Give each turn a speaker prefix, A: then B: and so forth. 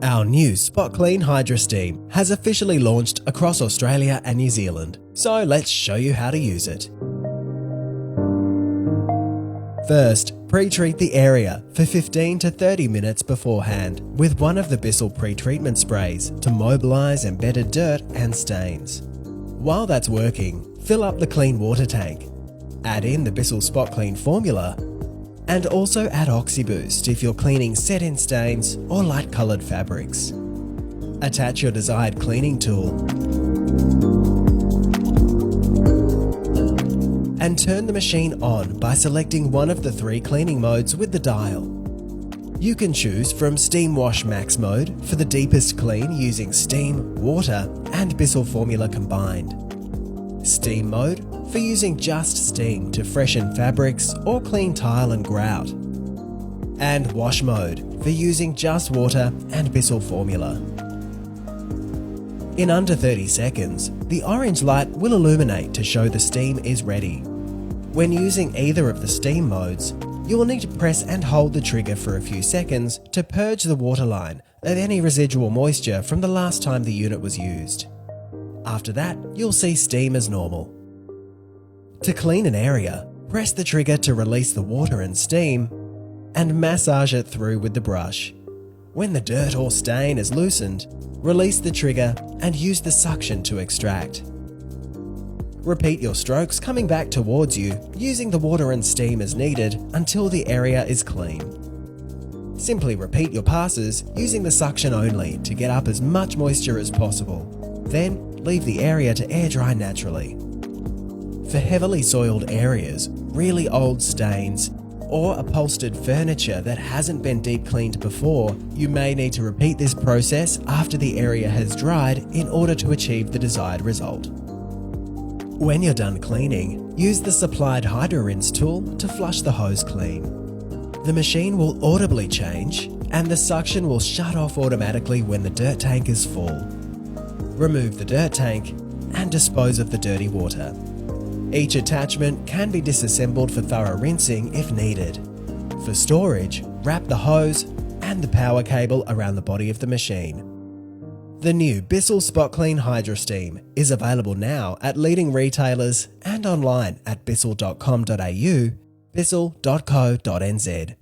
A: Our new SpotClean HydroSteam has officially launched across Australia and New Zealand, so let's show you how to use it. First, pre-treat the area for 15 to 30 minutes beforehand with one of the BISSELL pre-treatment sprays to mobilise embedded dirt and stains. While that's working, fill up the clean water tank. Add in the BISSELL SpotClean formula and also add OxyBoost if you're cleaning set-in stains or light-coloured fabrics. Attach your desired cleaning tool and turn the machine on by selecting one of the 3 cleaning modes with the dial. You can choose from Steam Wash Max mode for the deepest clean using steam, water and BISSELL formula combined. Steam mode for using just steam to freshen fabrics or clean tile and grout. And wash mode for using just water and BISSELL formula. In under 30 seconds, the orange light will illuminate to show the steam is ready. When using either of the steam modes, you will need to press and hold the trigger for a few seconds to purge the waterline of any residual moisture from the last time the unit was used. After that, you'll see steam as normal. To clean an area, press the trigger to release the water and steam and massage it through with the brush. When the dirt or stain is loosened, release the trigger and use the suction to extract. Repeat your strokes coming back towards you using the water and steam as needed until the area is clean. Simply repeat your passes using the suction only to get up as much moisture as possible. Then leave the area to air dry naturally. For heavily soiled areas, really old stains, or upholstered furniture that hasn't been deep cleaned before, you may need to repeat this process after the area has dried in order to achieve the desired result. When you're done cleaning, use the supplied HydroRinse tool to flush the hose clean. The machine will audibly change, and the suction will shut off automatically when the dirt tank is full. Remove the dirt tank and dispose of the dirty water. Each attachment can be disassembled for thorough rinsing if needed. For storage, wrap the hose and the power cable around the body of the machine. The new BISSELL SpotClean HydroSteam is available now at leading retailers and online at bissell.com.au, bissell.co.nz.